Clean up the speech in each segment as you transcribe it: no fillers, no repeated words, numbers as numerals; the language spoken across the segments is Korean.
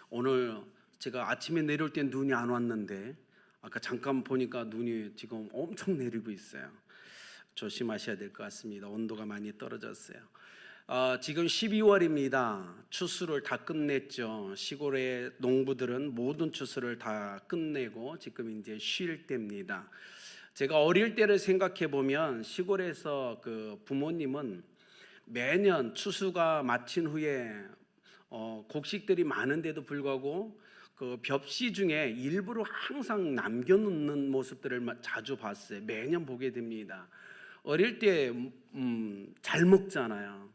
오늘 제가 아침에 내려올 때 눈이 안 왔는데 아까 잠깐 보니까 눈이 지금 엄청 내리고 있어요. 조심하셔야 될 것 같습니다. 온도가 많이 떨어졌어요. 지금 12월입니다. 추수를 다 끝냈죠. 시골의 농부들은 모든 추수를 다 끝내고 지금 이제 쉴 때입니다. 제가 어릴 때를 생각해 보면 시골에서 그 부모님은 매년 추수가 마친 후에 곡식들이 많은데도 불구하고 그 벽시 중에 일부러 항상 남겨놓는 모습들을 자주 봤어요. 매년 보게 됩니다. 어릴 때 잘 먹잖아요.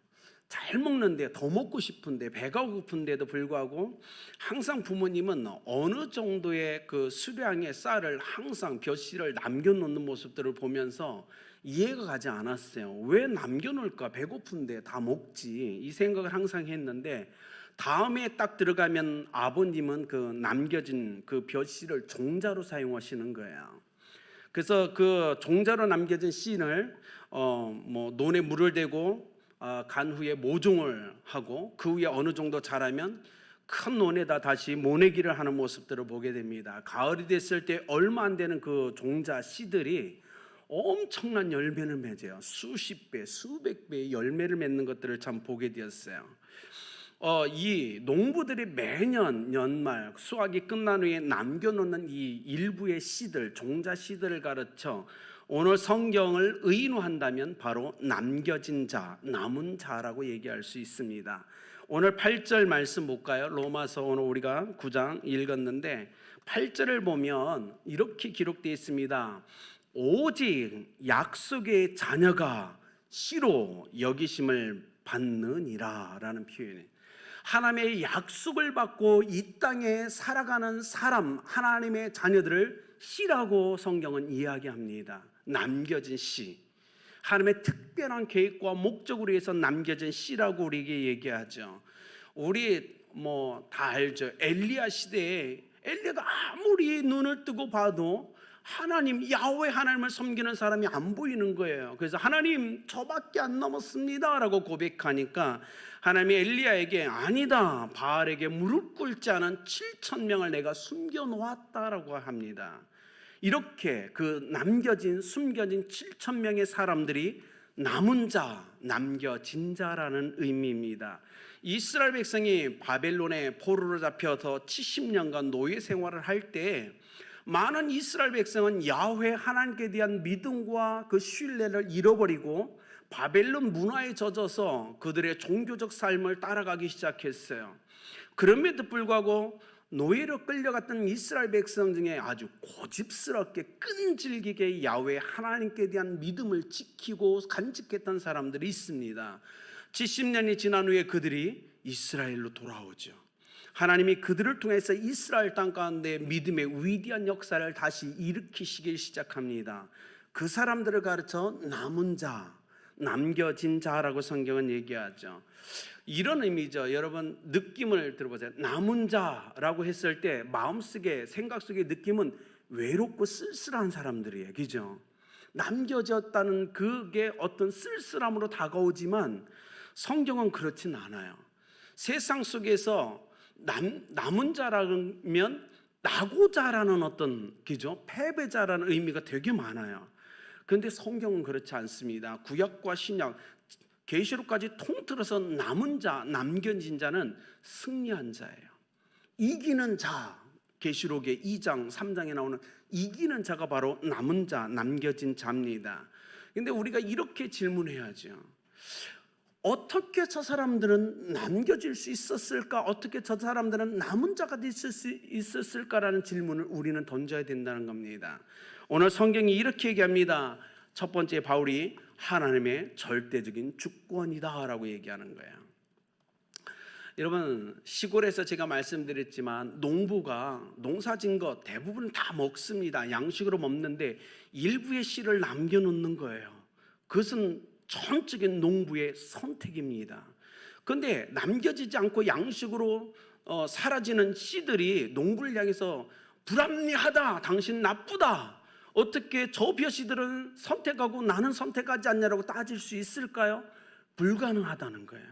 잘 먹는데 더 먹고 싶은데 배가 고픈데도 불구하고 항상 부모님은 어느 정도의 그 수량의 쌀을 항상 벼씨를 남겨놓는 모습들을 보면서 이해가 가지 않았어요. 왜 남겨놓을까? 배고픈데 다 먹지, 이 생각을 항상 했는데 다음에 딱 들어가면 아버님은 그 남겨진 그 벼씨를 종자로 사용하시는 거예요. 그래서 그 종자로 남겨진 씨를 논에 물을 대고 간 후에 모종을 하고 그 후에 어느 정도 자라면 큰 논에다 다시 모내기를 하는 모습들을 보게 됩니다. 가을이 됐을 때 얼마 안 되는 그 종자 씨들이 엄청난 열매를 맺어요. 수십 배, 수백 배의 열매를 맺는 것들을 참 보게 되었어요. 이 농부들이 매년 연말 수확이 끝난 후에 남겨놓는 이 일부의 씨들, 종자 씨들을 가르쳐 오늘 성경을 의인화한다면 바로 남겨진 자, 남은 자라고 얘기할 수 있습니다. 오늘 8절 말씀 볼까요? 로마서 오늘 우리가 9장 읽었는데 8절을 보면 이렇게 기록되어 있습니다. 오직 약속의 자녀가 씨로 여기심을 받느니라 라는 표현이에요. 하나님의 약속을 받고 이 땅에 살아가는 사람, 하나님의 자녀들을 씨라고 성경은 이야기합니다. 남겨진 씨, 하나님의 특별한 계획과 목적으로 해서 남겨진 씨라고 우리에게 얘기하죠. 우리 다 알죠. 엘리야 시대에 엘리야가 아무리 눈을 뜨고 봐도 하나님, 야훼 하나님을 섬기는 사람이 안 보이는 거예요. 그래서 하나님, 저밖에 안 남았습니다 라고 고백하니까 하나님이 엘리야에게 아니다, 바알에게 무릎 꿇지 않은 7,000명을 내가 숨겨놓았다라고 합니다. 이렇게 그 남겨진, 숨겨진 7,000명의 사람들이 남은 자, 남겨진 자라는 의미입니다. 이스라엘 백성이 바벨론의 포로로 잡혀서 70년간 노예 생활을 할 때 많은 이스라엘 백성은 야훼 하나님께 대한 믿음과 그 신뢰를 잃어버리고 바벨론 문화에 젖어서 그들의 종교적 삶을 따라가기 시작했어요. 그럼에도 불구하고 노예로 끌려갔던 이스라엘 백성 중에 아주 고집스럽게 끈질기게 야훼 하나님께 대한 믿음을 지키고 간직했던 사람들이 있습니다. 70년이 지난 후에 그들이 이스라엘로 돌아오죠. 하나님이 그들을 통해서 이스라엘 땅 가운데 믿음의 위대한 역사를 다시 일으키시기 시작합니다. 그 사람들을 가르쳐 남은 자, 남겨진 자라고 성경은 얘기하죠. 이런 의미죠. 여러분 느낌을 들어보세요. 남은 자라고 했을 때 마음속에, 생각 속의 느낌은 외롭고 쓸쓸한 사람들이에요. 그죠? 남겨졌다는 그게 어떤 쓸쓸함으로 다가오지만 성경은 그렇진 않아요. 세상 속에서 남은 자라면 나고자라는 어떤, 그죠? 패배자라는 의미가 되게 많아요. 그런데 성경은 그렇지 않습니다. 구약과 신약, 계시록까지 통틀어서 남은 자, 남겨진 자는 승리한 자예요. 이기는 자, 계시록의 2장, 3장에 나오는 이기는 자가 바로 남은 자, 남겨진 자입니다. 그런데 우리가 이렇게 질문해야죠. 어떻게 저 사람들은 남겨질 수 있었을까? 어떻게 저 사람들은 남은 자가 있을 수 있었을까라는 질문을 우리는 던져야 된다는 겁니다. 오늘 성경이 이렇게 얘기합니다. 첫 번째, 바울이 하나님의 절대적인 주권이다 라고 얘기하는 거예요. 여러분, 시골에서 제가 말씀드렸지만 농부가 농사진 것 대부분 다 먹습니다. 양식으로 먹는데 일부의 씨를 남겨놓는 거예요. 그것은 전적인 농부의 선택입니다. 그런데 남겨지지 않고 양식으로 사라지는 씨들이 농부를 향해서 불합리하다, 당신 나쁘다, 어떻게 저 벼씨들은 선택하고 나는 선택하지 않냐라고 따질 수 있을까요? 불가능하다는 거예요.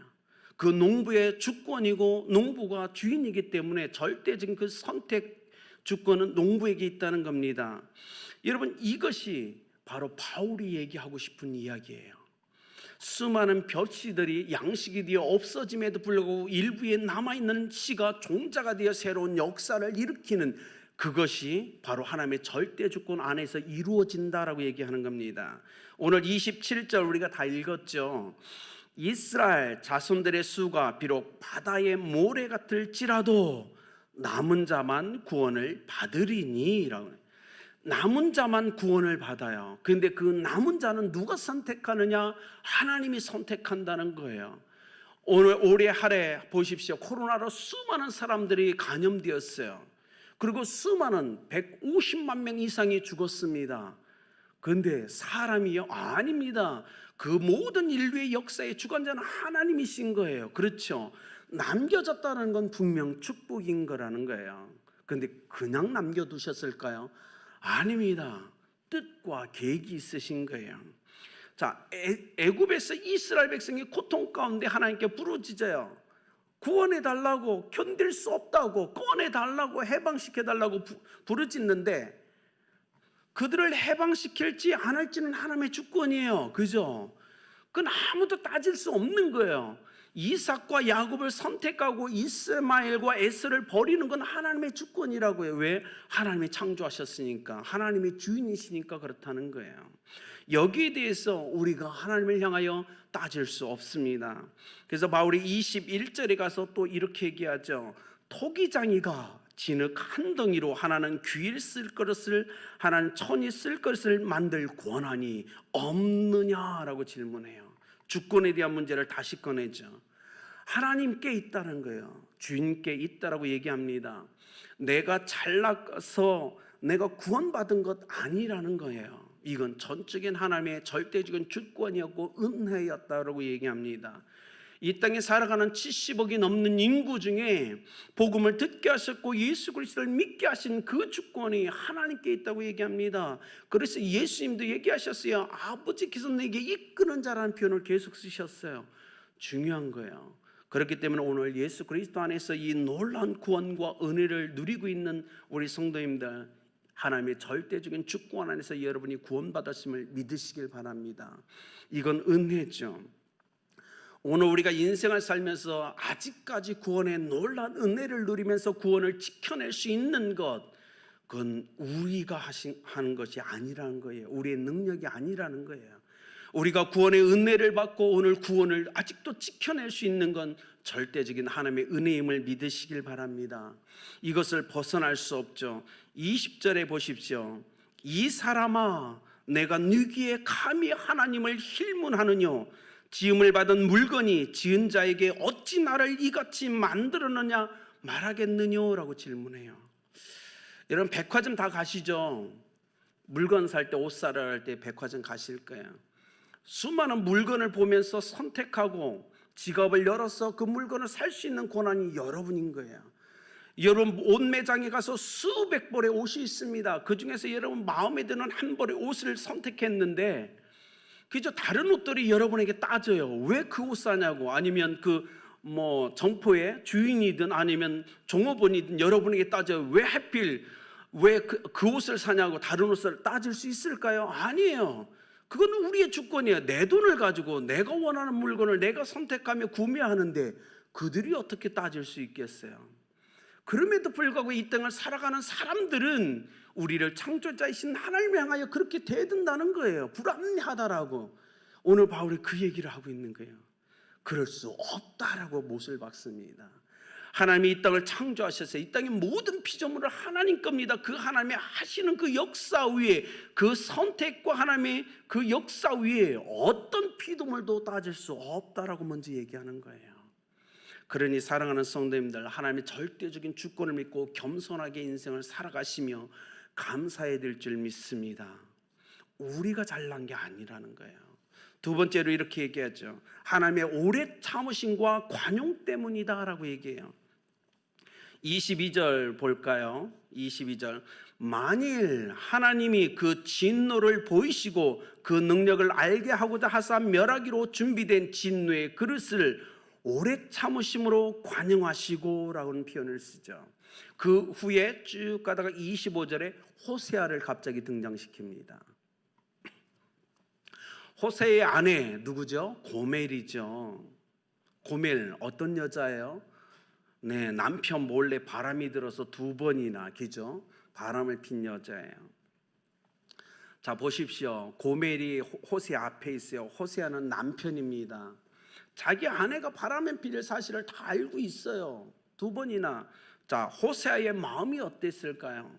그 농부의 주권이고 농부가 주인이기 때문에 절대적인 그 선택 주권은 농부에게 있다는 겁니다. 여러분, 이것이 바로 바울이 얘기하고 싶은 이야기예요. 수많은 벼씨들이 양식이 되어 없어짐에도 불구하고 일부에 남아있는 씨가 종자가 되어 새로운 역사를 일으키는, 그것이 바로 하나님의 절대 주권 안에서 이루어진다라고 얘기하는 겁니다. 오늘 27절 우리가 다 읽었죠. 이스라엘 자손들의 수가 비록 바다의 모래 같을지라도 남은 자만 구원을 받으리니 라고. 남은 자만 구원을 받아요. 그런데 그 남은 자는 누가 선택하느냐? 하나님이 선택한다는 거예요. 오늘 올해 하래 보십시오. 코로나로 수많은 사람들이 감염되었어요. 그리고 수많은 150만 명 이상이 죽었습니다. 그런데 사람이요? 아닙니다. 그 모든 인류의 역사의 주관자는 하나님이신 거예요. 그렇죠? 남겨졌다는 건 분명 축복인 거라는 거예요. 그런데 그냥 남겨두셨을까요? 아닙니다. 뜻과 계획이 있으신 거예요. 자, 애굽에서 이스라엘 백성이 고통 가운데 하나님께 부르짖어요. 구원해달라고, 견딜 수 없다고, 꺼내달라고, 해방시켜달라고 부르짖는데 그들을 해방시킬지 안 할지는 하나님의 주권이에요. 그죠? 그건 아무도 따질 수 없는 거예요. 이삭과 야곱을 선택하고 이스마엘과 에서를 버리는 건 하나님의 주권이라고요. 왜? 하나님이 창조하셨으니까, 하나님의 주인이시니까 그렇다는 거예요. 여기에 대해서 우리가 하나님을 향하여 따질 수 없습니다. 그래서 바울이 21절에 가서 또 이렇게 얘기하죠. 토기장이가 진흙 한 덩이로 하나는 귀일 쓸 그릇을, 하나는 천이 쓸 그릇을 만들 권한이 없느냐라고 질문해요. 주권에 대한 문제를 다시 꺼내죠. 하나님께 있다는 거예요. 주인께 있다라고 얘기합니다. 내가 잘나서 내가 구원받은 것 아니라는 거예요. 이건 전적인 하나님의 절대적인 주권이었고 은혜였다라고 얘기합니다. 이 땅에 살아가는 70억이 넘는 인구 중에 복음을 듣게 하셨고 예수 그리스도를 믿게 하신 그 주권이 하나님께 있다고 얘기합니다. 그래서 예수님도 얘기하셨어요. 아버지께서 내게 이끄는 자라는 표현을 계속 쓰셨어요. 중요한 거예요. 그렇기 때문에 오늘 예수 그리스도 안에서 이 놀라운 구원과 은혜를 누리고 있는 우리 성도님들, 하나님의 절대적인 주권 안에서 여러분이 구원받았음을 믿으시길 바랍니다. 이건 은혜죠. 오늘 우리가 인생을 살면서 아직까지 구원의 놀라운 은혜를 누리면서 구원을 지켜낼 수 있는 것, 그건 우리가 하는 것이 아니라는 거예요. 우리의 능력이 아니라는 거예요. 우리가 구원의 은혜를 받고 오늘 구원을 아직도 지켜낼 수 있는 건 절대적인 하나님의 은혜임을 믿으시길 바랍니다. 이것을 벗어날 수 없죠. 20절에 보십시오. 이 사람아, 내가 네기에 감히 하나님을 힐문하느뇨? 지음을 받은 물건이 지은 자에게 어찌 나를 이같이 만들었느냐 말하겠느뇨? 라고 질문해요. 여러분, 백화점 다 가시죠? 물건 살 때, 옷 사러 갈 때 백화점 가실 거예요. 수많은 물건을 보면서 선택하고 지갑을 열어서 그 물건을 살 수 있는 권한이 여러분인 거예요. 여러분, 옷 매장에 가서 수백 벌의 옷이 있습니다. 그 중에서 여러분 마음에 드는 한 벌의 옷을 선택했는데 그저 다른 옷들이 여러분에게 따져요. 왜 그 옷 사냐고. 아니면 점포의 주인이든 아니면 종업원이든 여러분에게 따져요. 왜 하필 그 옷을 사냐고 다른 옷을 따질 수 있을까요? 아니에요. 그건 우리의 주권이에요. 내 돈을 가지고 내가 원하는 물건을 내가 선택하며 구매하는데 그들이 어떻게 따질 수 있겠어요? 그럼에도 불구하고 이 땅을 살아가는 사람들은 우리를 창조자이신 하나님을 향하여 그렇게 대든다는 거예요. 불합리하다라고. 오늘 바울이 그 얘기를 하고 있는 거예요. 그럴 수 없다라고 못을 박습니다. 하나님이 이 땅을 창조하셨어요. 이 땅의 모든 피조물은 하나님 겁니다. 그 하나님의 하시는 그 역사 위에, 그 선택과 하나님의 그 역사 위에 어떤 피조물도 따질 수 없다라고 먼저 얘기하는 거예요. 그러니 사랑하는 성도님들, 하나님의 절대적인 주권을 믿고 겸손하게 인생을 살아가시며 감사해야 될 줄 믿습니다. 우리가 잘난 게 아니라는 거예요. 두 번째로 이렇게 얘기하죠. 하나님의 오래 참으심과 관용 때문이다라고 얘기해요. 22절 볼까요? 22절. 만일 하나님이 그 진노를 보이시고 그 능력을 알게 하고자 하사 멸하기로 준비된 진노의 그릇을 오래 참으심으로 관용하시고라는 표현을 쓰죠. 그 후에 쭉 가다가 25절에 호세아를 갑자기 등장시킵니다. 호세아의 아내 누구죠? 고멜이죠. 고멜 어떤 여자예요? 네, 남편 몰래 바람이 들어서 2번이나 그죠? 바람을 핀 여자예요. 자, 보십시오. 고멜이 호세아 앞에 있어요. 호세아는 남편입니다. 자기 아내가 바람을 피는 사실을 다 알고 있어요. 2번이나. 자, 호세아의 마음이 어땠을까요?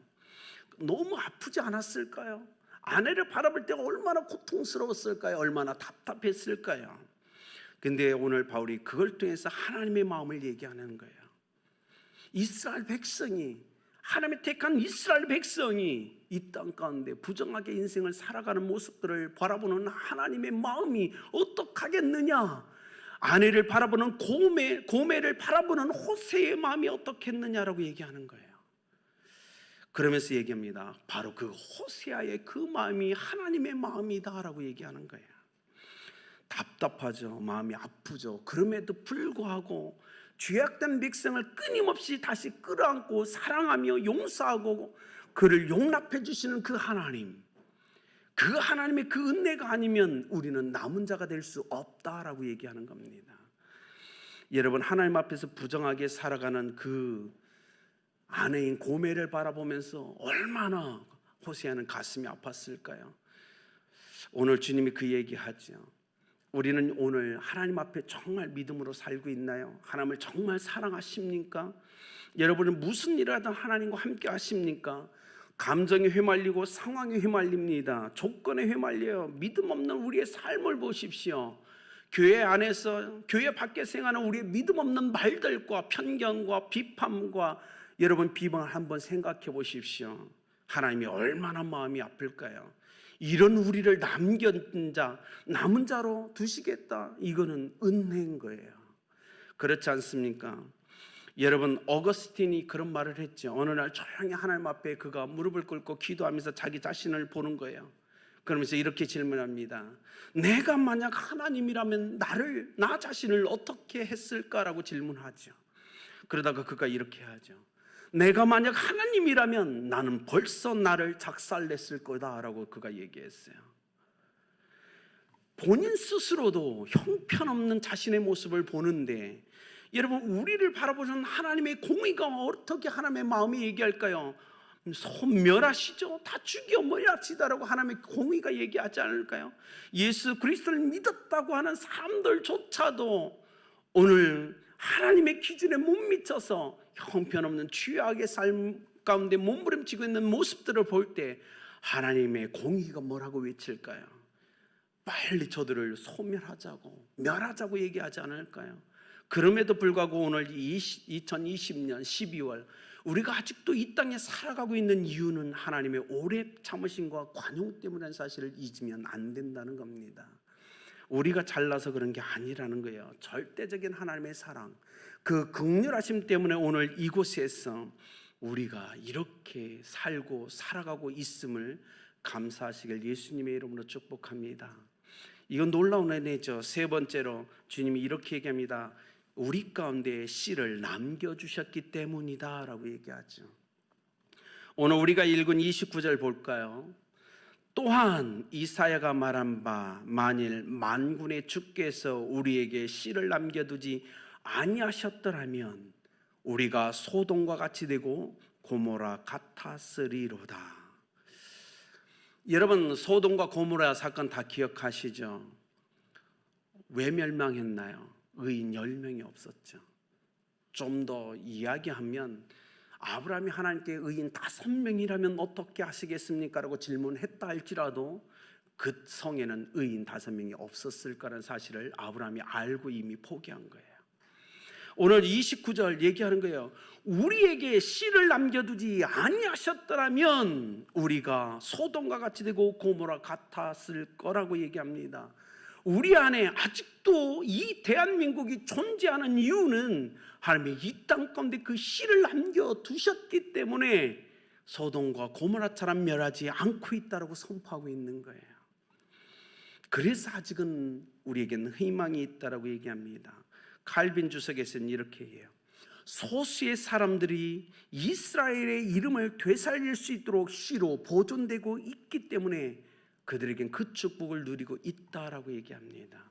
너무 아프지 않았을까요? 아내를 바라볼 때 얼마나 고통스러웠을까요? 얼마나 답답했을까요? 근데 오늘 바울이 그걸 통해서 하나님의 마음을 얘기하는 거예요. 이스라엘 백성이, 하나님의 택한 이스라엘 백성이 이 땅 가운데 부정하게 인생을 살아가는 모습들을 바라보는 하나님의 마음이 어떡하겠느냐, 아내를 바라보는 고멜을 바라보는 호세의 마음이 어떻겠느냐라고 얘기하는 거예요. 그러면서 얘기합니다. 바로 그 호세아의 그 마음이 하나님의 마음이다라고 얘기하는 거예요. 답답하죠. 마음이 아프죠. 그럼에도 불구하고 죄악된 백성을 끊임없이 다시 끌어안고 사랑하며 용서하고 그를 용납해 주시는 그 하나님, 그 하나님의 그 은혜가 아니면 우리는 남은 자가 될 수 없다라고 얘기하는 겁니다. 여러분, 하나님 앞에서 부정하게 살아가는 그 아내인 고멜을 바라보면서 얼마나 호세아는 가슴이 아팠을까요? 오늘 주님이 그 얘기하죠. 우리는 오늘 하나님 앞에 정말 믿음으로 살고 있나요? 하나님을 정말 사랑하십니까? 여러분은 무슨 일을 하든 하나님과 함께 하십니까? 감정에 휘말리고 상황에 휘말립니다. 조건에 휘말려요. 믿음 없는 우리의 삶을 보십시오. 교회 안에서, 교회 밖에 생활하는 우리의 믿음 없는 말들과 편견과 비판과 여러분 비방을 한번 생각해 보십시오. 하나님이 얼마나 마음이 아플까요? 이런 우리를 남은 자로 두시겠다. 이거는 은혜인 거예요. 그렇지 않습니까? 여러분, 어거스틴이 그런 말을 했죠. 어느 날 조용히 하나님 앞에 그가 무릎을 꿇고 기도하면서 자기 자신을 보는 거예요. 그러면서 이렇게 질문합니다. 내가 만약 하나님이라면 나 자신을 어떻게 했을까라고 질문하죠. 그러다가 그가 이렇게 하죠. 내가 만약 하나님이라면 나는 벌써 나를 작살냈을 거다라고 그가 얘기했어요. 본인 스스로도 형편없는 자신의 모습을 보는데, 여러분, 우리를 바라보는 하나님의 공의가 어떻게 하나님의 마음이 얘기할까요? 소멸하시죠. 다 죽여버리시다라고 하나님의 공의가 얘기하지 않을까요? 예수 그리스도를 믿었다고 하는 사람들조차도 오늘 하나님의 기준에 못 미쳐서 형편없는 죄악의 삶 가운데 몸부림치고 있는 모습들을 볼 때 하나님의 공의가 뭐라고 외칠까요? 빨리 저들을 소멸하자고, 멸하자고 얘기하지 않을까요? 그럼에도 불구하고 오늘 2020년 12월 우리가 아직도 이 땅에 살아가고 있는 이유는 하나님의 오래 참으심과 관용 때문이라는 사실을 잊으면 안 된다는 겁니다. 우리가 잘나서 그런 게 아니라는 거예요. 절대적인 하나님의 사랑, 그 긍휼하심 때문에 오늘 이곳에서 우리가 이렇게 살고 살아가고 있음을 감사하시길 예수님의 이름으로 축복합니다. 이건 놀라운 은혜죠. 세 번째로 주님이 이렇게 얘기합니다. 우리 가운데 씨를 남겨주셨기 때문이다 라고 얘기하죠. 오늘 우리가 읽은 29절 볼까요? 또한 이사야가 말한 바 만일 만군의 주께서 우리에게 씨를 남겨두지 아니하셨더라면 우리가 소돔과 같이 되고 고모라 같았으리로다. 여러분, 소돔과 고모라 사건 다 기억하시죠? 왜 멸망했나요? 의인 10명이 없었죠. 좀 더 이야기하면 아브라함이 하나님께 의인 5명이라면 어떻게 하시겠습니까? 라고 질문했다 할지라도 그 성에는 의인 5명이 없었을 거라는 사실을 아브라함이 알고 이미 포기한 거예요. 오늘 29절 얘기하는 거예요. 우리에게 씨를 남겨두지 아니하셨더라면 우리가 소돔과 같이 되고 고모라 같았을 거라고 얘기합니다. 우리 안에 아직도 이 대한민국이 존재하는 이유는 하나님이 이 땅 가운데 그 씨를 남겨두셨기 때문에 소돔과 고모라처럼 멸하지 않고 있다고 선포하고 있는 거예요. 그래서 아직은 우리에게는 희망이 있다고 얘기합니다. 칼빈 주석에서는 이렇게 해요. 소수의 사람들이 이스라엘의 이름을 되살릴 수 있도록 씨로 보존되고 있기 때문에 그들에겐 그 축복을 누리고 있다라고 얘기합니다.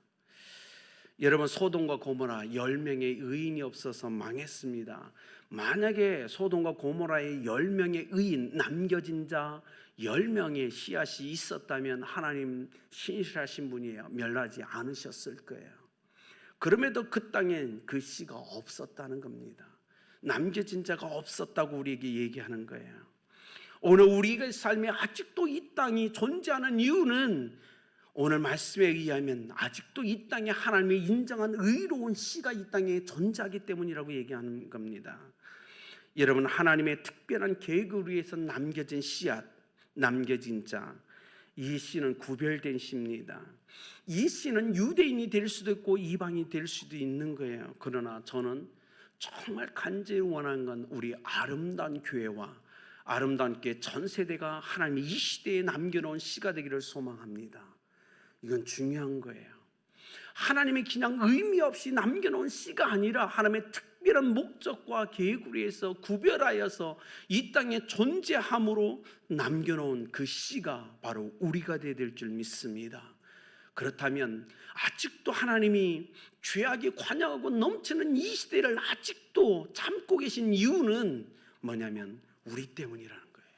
여러분, 소돔과 고모라 10명의 의인이 없어서 망했습니다. 만약에 소돔과 고모라의 10명의 의인, 남겨진 자 10명의 씨앗이 있었다면 하나님 신실하신 분이에요. 멸하지 않으셨을 거예요. 그럼에도 그 땅엔 그 씨가 없었다는 겁니다. 남겨진 자가 없었다고 우리에게 얘기하는 거예요. 오늘 우리의 삶에 아직도 이 땅이 존재하는 이유는 오늘 말씀에 의하면 아직도 이 땅에 하나님의 인정한 의로운 씨가 이 땅에 존재하기 때문이라고 얘기하는 겁니다. 여러분, 하나님의 특별한 계획을 위해서 남겨진 씨앗, 남겨진 자, 이 씨는 구별된 씨입니다. 이 씨는 유대인이 될 수도 있고 이방인이 될 수도 있는 거예요. 그러나 저는 정말 간절히 원하는 건 우리 아름다운 교회와 아름다운 교회 전 세대가 하나님이 이 시대에 남겨놓은 씨가 되기를 소망합니다. 이건 중요한 거예요. 하나님이 그냥 의미 없이 남겨놓은 씨가 아니라 하나님의 특별한 목적과 계획을 위해서 구별하여서 이 땅에 존재함으로 남겨놓은 그 씨가 바로 우리가 되어야 될 줄 믿습니다. 그렇다면 아직도 하나님이 죄악이 관영하고 넘치는 이 시대를 아직도 참고 계신 이유는 뭐냐면 우리 때문이라는 거예요.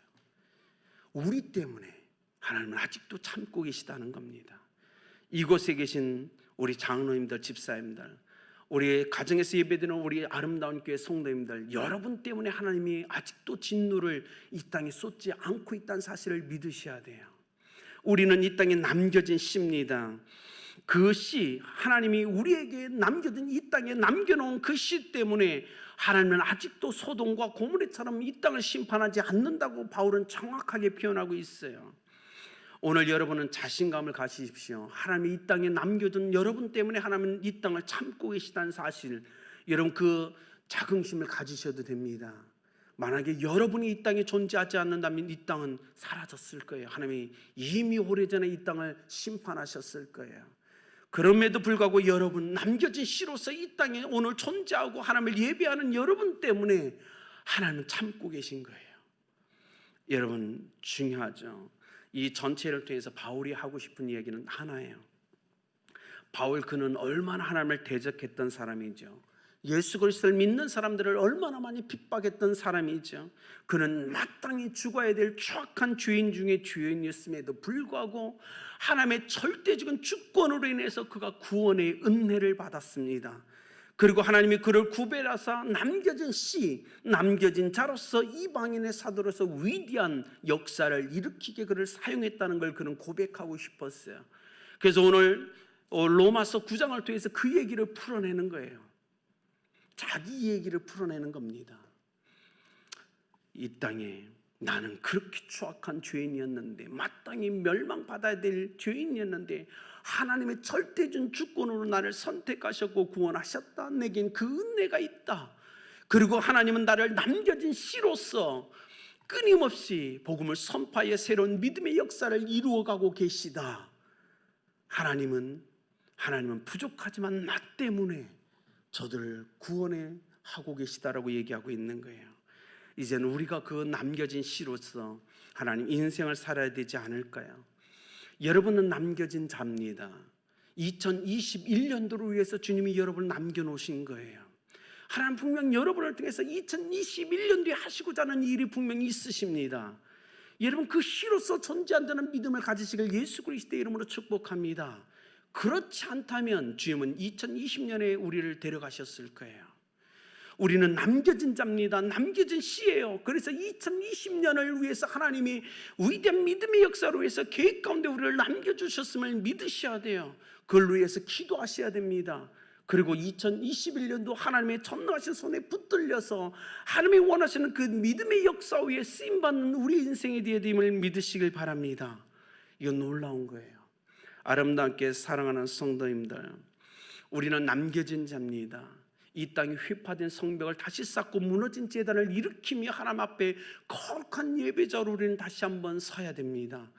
우리 때문에 하나님은 아직도 참고 계시다는 겁니다. 이곳에 계신 우리 장로님들, 집사님들, 우리 가정에서 예배드리는 우리 아름다운 교회 성도님들, 여러분 때문에 하나님이 아직도 진노를 이 땅에 쏟지 않고 있다는 사실을 믿으셔야 돼요. 우리는 이 땅에 남겨진 씨입니다. 그 씨, 하나님이 우리에게 남겨둔 이 땅에 남겨놓은 그 씨 때문에 하나님은 아직도 소돔과 고모라처럼 이 땅을 심판하지 않는다고 바울은 정확하게 표현하고 있어요. 오늘 여러분은 자신감을 가지십시오. 하나님이 이 땅에 남겨둔 여러분 때문에 하나님은 이 땅을 참고 계시다는 사실, 여러분 그 자긍심을 가지셔도 됩니다. 만약에 여러분이 이 땅에 존재하지 않는다면 이 땅은 사라졌을 거예요. 하나님이 이미 오래전에 이 땅을 심판하셨을 거예요. 그럼에도 불구하고 여러분, 남겨진 씨로서 이 땅에 오늘 존재하고 하나님을 예배하는 여러분 때문에 하나님은 참고 계신 거예요. 여러분, 중요하죠. 이 전체를 통해서 바울이 하고 싶은 얘기는 하나예요. 바울, 그는 얼마나 하나님을 대적했던 사람이죠. 예수 그리스도를 믿는 사람들을 얼마나 많이 핍박했던 사람이죠. 그는 마땅히 죽어야 될 추악한 죄인 중에 죄인이었음에도 불구하고 하나님의 절대적인 주권으로 인해서 그가 구원의 은혜를 받았습니다. 그리고 하나님이 그를 구별하사 남겨진 씨, 남겨진 자로서 이방인의 사도로서 위대한 역사를 일으키게 그를 사용했다는 걸 그는 고백하고 싶었어요. 그래서 오늘 로마서 9장을 통해서 그 얘기를 풀어내는 거예요. 자기 얘기를 풀어내는 겁니다. 이 땅에 나는 그렇게 추악한 죄인이었는데, 마땅히 멸망받아야 될 죄인이었는데 하나님의 절대적 주권으로 나를 선택하셨고 구원하셨다. 내겐 그 은혜가 있다. 그리고 하나님은 나를 남겨진 씨로서 끊임없이 복음을 선포하여 새로운 믿음의 역사를 이루어가고 계시다. 하나님은 부족하지만 나 때문에 저들을 구원해 하고 계시다라고 얘기하고 있는 거예요. 이제는 우리가 그 남겨진 씨로서 하나님 인생을 살아야 되지 않을까요? 여러분은 남겨진 자입니다. 2021년도를 위해서 주님이 여러분을 남겨놓으신 거예요. 하나님 분명 여러분을 통해서 2021년도에 하시고자 하는 일이 분명히 있으십니다. 여러분, 그 씨로서 존재한다는 믿음을 가지시길 예수 그리스도의 이름으로 축복합니다. 그렇지 않다면 주님은 2020년에 우리를 데려가셨을 거예요. 우리는 남겨진 자입니다. 남겨진 씨예요. 그래서 2020년을 위해서 하나님이 위대한 믿음의 역사로 해서 계획 가운데 우리를 남겨주셨음을 믿으셔야 돼요. 그걸 위해서 기도하셔야 됩니다. 그리고 2021년도 하나님의 전능하신 손에 붙들려서 하나님이 원하시는 그 믿음의 역사 위에 쓰임받는 우리 인생에 대해 됨을 믿으시길 바랍니다. 이건 놀라운 거예요. 아름답게 사랑하는 성도님들, 우리는 남겨진 자입니다. 이 땅이 휘파된 성벽을 다시 쌓고 무너진 제단을 일으키며 하나님 앞에 거룩한 예배자로 우리는 다시 한번 서야 됩니다.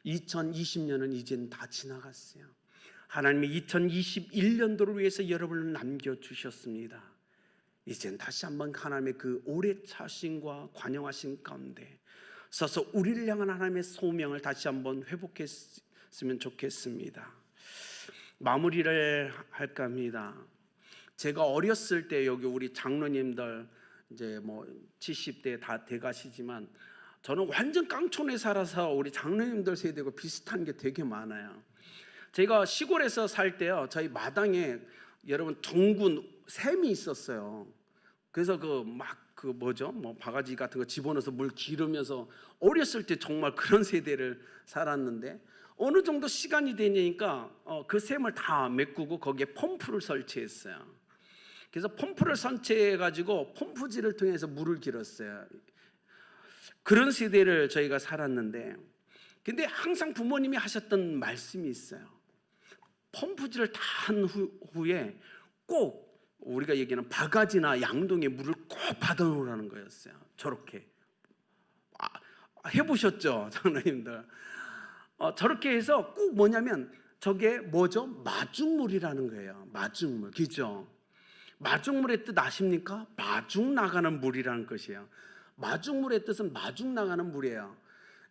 2020년은 이젠 다 지나갔어요. 하나님이 2021년도를 위해서 여러분을 남겨주셨습니다. 이젠 다시 한번 하나님의 그 오래 차심과 관용하신 가운데 서서 우리를 향한 하나님의 소명을 다시 한번 회복했으면 좋겠습니다. 마무리를 할까 합니다. 제가 어렸을 때 여기 우리 장로님들 이제 뭐 70대 다 돼가시지만 저는 완전 깡촌에 살아서 우리 장로님들 세대가 비슷한 게 되게 많아요. 제가 시골에서 살 때요, 저희 마당에 여러분 둥근 샘이 있었어요. 그래서 그 바가지 같은 거 집어넣어서 물 기르면서 어렸을 때 정말 그런 세대를 살았는데, 어느 정도 시간이 되니까 그 샘을 다 메꾸고 거기에 펌프를 설치했어요. 그래서 펌프를 설치해 가지고 펌프질을 통해서 물을 길었어요. 그런 세대를 저희가 살았는데, 근데 항상 부모님이 하셨던 말씀이 있어요. 펌프질을 다 한 후에 꼭 우리가 얘기하는 바가지나 양동이에 물을 꼭 받아놓으라는 거였어요. 저렇게 해보셨죠, 장로님들? 저렇게 해서 꼭 뭐냐면 저게 뭐죠? 마중물이라는 거예요. 마중물, 그죠? 마중물의 뜻 아십니까? 마중 나가는 물이라는 것이에요. 마중물의 뜻은 마중 나가는 물이에요.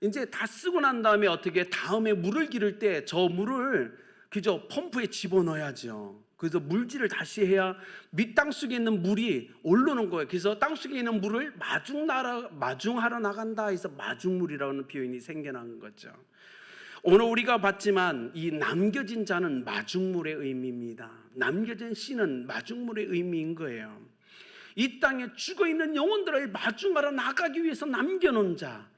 이제 다 쓰고 난 다음에 어떻게 다음에 물을 기를 때 저 물을 그죠? 펌프에 집어넣어야죠. 그래서 물질을 다시 해야 밑땅 속에 있는 물이 오르는 거예요. 그래서 땅 속에 있는 물을 마중하러 나간다 해서 마중물이라는 표현이 생겨난 거죠. 오늘 우리가 봤지만 이 남겨진 자는 마중물의 의미입니다. 남겨진 씨는 마중물의 의미인 거예요. 이 땅에 죽어있는 영혼들을 마중하러 나가기 위해서 남겨놓은 자.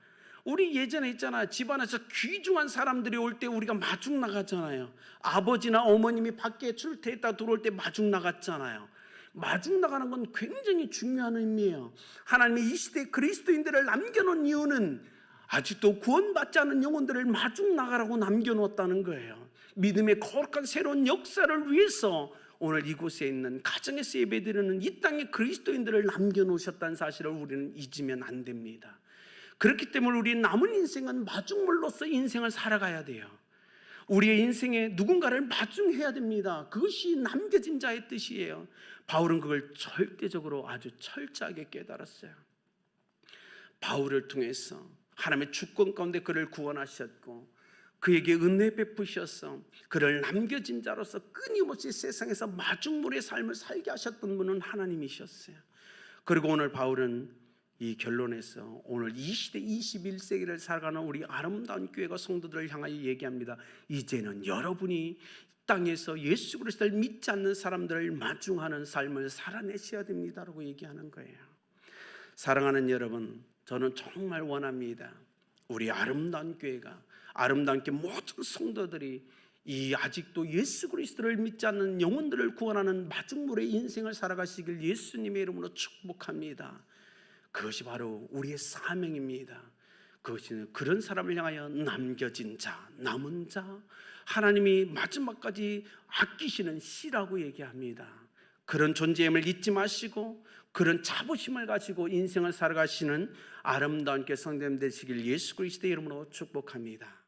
우리 예전에 있잖아요, 집안에서 귀중한 사람들이 올 때 우리가 마중 나가잖아요. 아버지나 어머님이 밖에 출퇴했다 들어올 때 마중 나갔잖아요. 마중 나가는 건 굉장히 중요한 의미예요. 하나님이 이 시대에 그리스도인들을 남겨놓은 이유는 아직도 구원받지 않은 영혼들을 마중 나가라고 남겨놓았다는 거예요. 믿음의 거룩한 새로운 역사를 위해서 오늘 이곳에 있는 가정에서 예배드리는 이 땅의 그리스도인들을 남겨놓으셨다는 사실을 우리는 잊으면 안 됩니다. 그렇기 때문에 우리 남은 인생은 마중물로서 인생을 살아가야 돼요. 우리의 인생에 누군가를 마중해야 됩니다. 그것이 남겨진 자의 뜻이에요. 바울은 그걸 절대적으로 아주 철저하게 깨달았어요. 바울을 통해서 하나님의 주권 가운데 그를 구원하셨고 그에게 은혜 베푸셔서 그를 남겨진 자로서 끊임없이 세상에서 마중물의 삶을 살게 하셨던 분은 하나님이셨어요. 그리고 오늘 바울은 이 결론에서 오늘 이 시대 21세기를 살아가는 우리 아름다운 교회가 성도들을 향하여 얘기합니다. 이제는 여러분이 땅에서 예수 그리스도를 믿지 않는 사람들을 마중하는 삶을 살아내셔야 됩니다라고 얘기하는 거예요. 사랑하는 여러분, 저는 정말 원합니다. 우리 아름다운 교회가, 아름다운 교회 모든 성도들이 이 아직도 예수 그리스도를 믿지 않는 영혼들을 구원하는 마중물의 인생을 살아가시길 예수님의 이름으로 축복합니다. 그것이 바로 우리의 사명입니다. 그것은 그런 사람을 향하여 남겨진 자, 남은 자, 하나님이 마지막까지 아끼시는 씨라고 얘기합니다. 그런 존재임을 잊지 마시고 그런 자부심을 가지고 인생을 살아가시는 아름다운 성도님 되시길 예수 그리스도의 이름으로 축복합니다.